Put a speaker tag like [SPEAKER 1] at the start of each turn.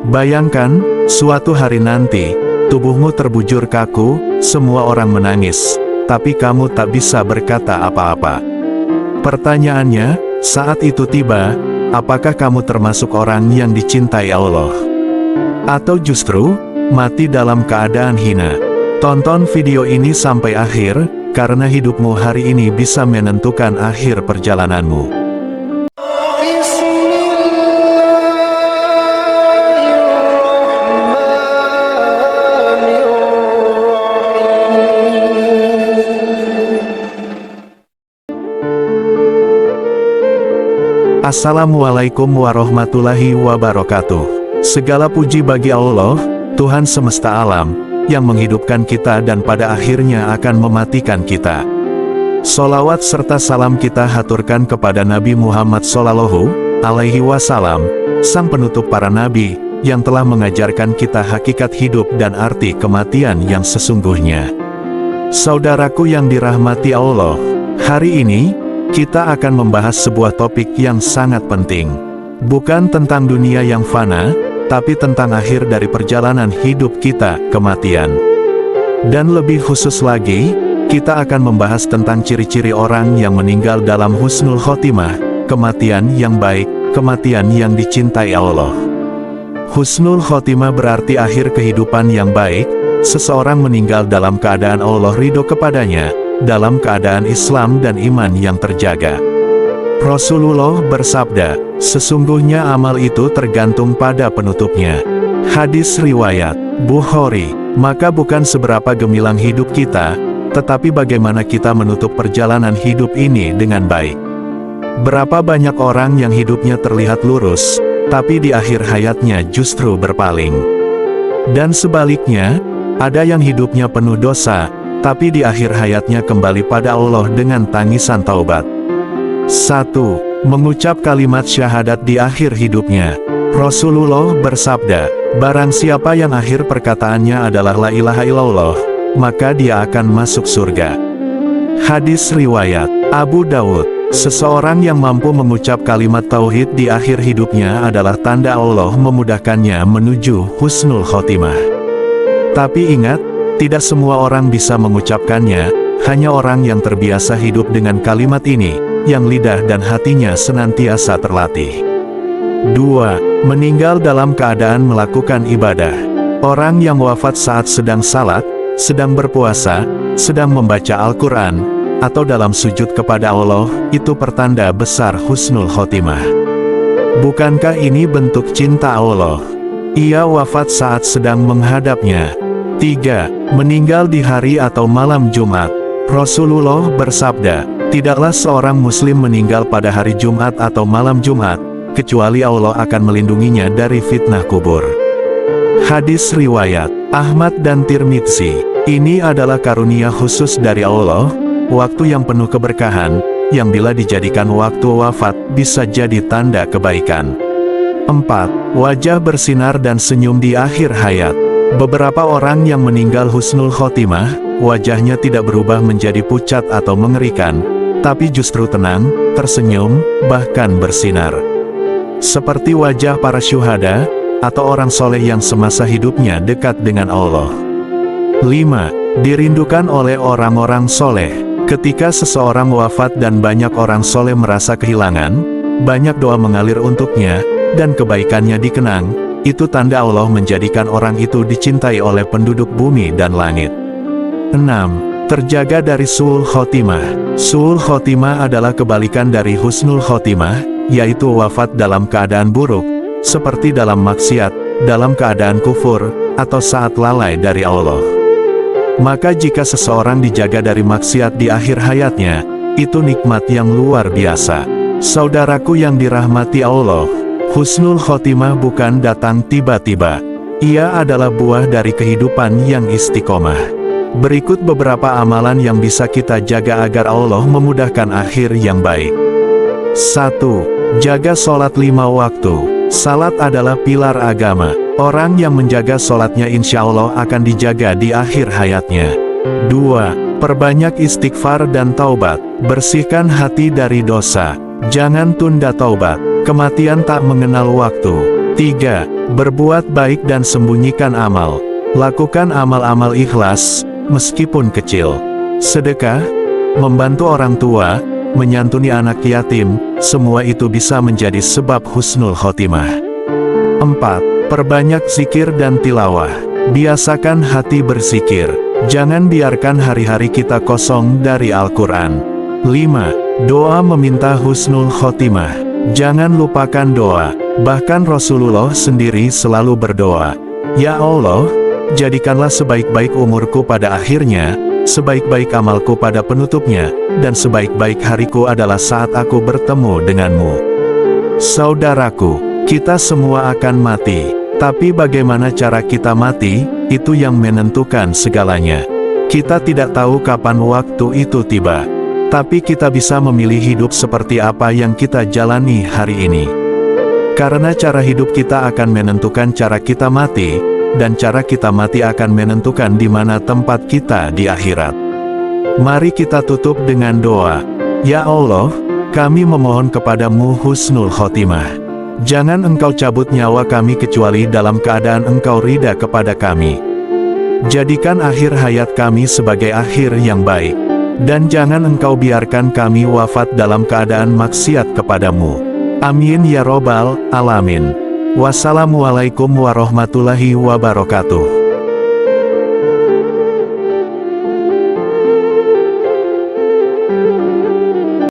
[SPEAKER 1] Bayangkan, suatu hari nanti, tubuhmu terbujur kaku, semua orang menangis, tapi kamu tak bisa berkata apa-apa. Pertanyaannya, saat itu tiba, apakah kamu termasuk orang yang dicintai Allah? Atau justru, mati dalam keadaan hina? Tonton video ini sampai akhir, karena hidupmu hari ini bisa menentukan akhir perjalananmu. Assalamualaikum warahmatullahi wabarakatuh. Segala puji bagi Allah, Tuhan semesta alam, yang menghidupkan kita dan pada akhirnya akan mematikan kita. Sholawat serta salam kita haturkan kepada Nabi Muhammad Sallallahu Alaihi Wasallam, sang penutup para nabi, yang telah mengajarkan kita hakikat hidup dan arti kematian yang sesungguhnya. Saudaraku yang dirahmati Allah, hari ini, kita akan membahas sebuah topik yang sangat penting. Bukan tentang dunia yang fana, tapi tentang akhir dari perjalanan hidup kita, kematian. Dan lebih khusus lagi, kita akan membahas tentang ciri-ciri orang yang meninggal dalam husnul khotimah, kematian yang baik, kematian yang dicintai Allah. Husnul khotimah berarti akhir kehidupan yang baik, seseorang meninggal dalam keadaan Allah ridho kepadanya, dalam keadaan Islam dan iman yang terjaga. Rasulullah bersabda, sesungguhnya amal itu tergantung pada penutupnya. Hadis riwayat Bukhari. Maka bukan seberapa gemilang hidup kita, tetapi bagaimana kita menutup perjalanan hidup ini dengan baik. Berapa banyak orang yang hidupnya terlihat lurus, tapi di akhir hayatnya justru berpaling. Dan sebaliknya, ada yang hidupnya penuh dosa, tapi di akhir hayatnya kembali pada Allah dengan tangisan taubat. 1. Mengucap kalimat syahadat di akhir hidupnya. Rasulullah bersabda, barang siapa yang akhir perkataannya adalah la ilaha illallah, maka dia akan masuk surga. Hadis riwayat Abu Dawud. Seseorang yang mampu mengucap kalimat tauhid di akhir hidupnya adalah tanda Allah memudahkannya menuju husnul khotimah. Tapi ingat, tidak semua orang bisa mengucapkannya, hanya orang yang terbiasa hidup dengan kalimat ini, yang lidah dan hatinya senantiasa terlatih. 2. Meninggal dalam keadaan melakukan ibadah. Orang yang wafat saat sedang salat, sedang berpuasa, sedang membaca Al-Quran, atau dalam sujud kepada Allah, itu pertanda besar husnul khotimah. Bukankah ini bentuk cinta Allah? Ia wafat saat sedang menghadapnya. 3. Meninggal di hari atau malam Jumat. Rasulullah bersabda, tidaklah seorang muslim meninggal pada hari Jumat atau malam Jumat, kecuali Allah akan melindunginya dari fitnah kubur. Hadis riwayat Ahmad dan Tirmidzi. Ini adalah karunia khusus dari Allah, waktu yang penuh keberkahan, yang bila dijadikan waktu wafat, bisa jadi tanda kebaikan. 4. Wajah bersinar dan senyum di akhir hayat. Beberapa orang yang meninggal husnul khotimah, wajahnya tidak berubah menjadi pucat atau mengerikan, tapi justru tenang, tersenyum, bahkan bersinar. Seperti wajah para syuhada, atau orang soleh yang semasa hidupnya dekat dengan Allah. 5. Dirindukan oleh orang-orang soleh. Ketika seseorang wafat dan banyak orang soleh merasa kehilangan, banyak doa mengalir untuknya, dan kebaikannya dikenang, itu tanda Allah menjadikan orang itu dicintai oleh penduduk bumi dan langit. 6. Terjaga dari su'ul khotimah. Su'ul khotimah adalah kebalikan dari husnul khotimah, yaitu wafat dalam keadaan buruk, seperti dalam maksiat, dalam keadaan kufur, atau saat lalai dari Allah. Maka jika seseorang dijaga dari maksiat di akhir hayatnya, itu nikmat yang luar biasa. Saudaraku yang dirahmati Allah, husnul khotimah bukan datang tiba-tiba. Ia adalah buah dari kehidupan yang istiqomah. Berikut beberapa amalan yang bisa kita jaga agar Allah memudahkan akhir yang baik. 1. Jaga sholat 5 waktu. Salat adalah pilar agama. Orang yang menjaga sholatnya insya Allah akan dijaga di akhir hayatnya. 2. Perbanyak istighfar dan taubat. Bersihkan hati dari dosa. Jangan tunda taubat. Kematian tak mengenal waktu. 3. Berbuat baik dan sembunyikan amal. Lakukan amal-amal ikhlas, meskipun kecil. Sedekah, membantu orang tua, menyantuni anak yatim, semua itu bisa menjadi sebab husnul khotimah. 4. Perbanyak zikir dan tilawah. Biasakan hati berzikir. Jangan biarkan hari-hari kita kosong dari Al-Quran. 5. Doa meminta husnul khotimah. Jangan lupakan doa. Bahkan Rasulullah sendiri selalu berdoa, "Ya Allah, jadikanlah sebaik-baik umurku pada akhirnya, sebaik-baik amalku pada penutupnya, dan sebaik-baik hariku adalah saat aku bertemu denganmu." Saudaraku, kita semua akan mati. Tapi bagaimana cara kita mati, itu yang menentukan segalanya. Kita tidak tahu kapan waktu itu tiba. Tapi kita bisa memilih hidup seperti apa yang kita jalani hari ini. Karena cara hidup kita akan menentukan cara kita mati, dan cara kita mati akan menentukan di mana tempat kita di akhirat. Mari kita tutup dengan doa. Ya Allah, kami memohon kepadamu husnul khotimah. Jangan Engkau cabut nyawa kami kecuali dalam keadaan Engkau ridha kepada kami. Jadikan akhir hayat kami sebagai akhir yang baik. Dan jangan Engkau biarkan kami wafat dalam keadaan maksiat kepadamu. Amin ya robbal alamin. Wassalamualaikum warahmatullahi wabarakatuh.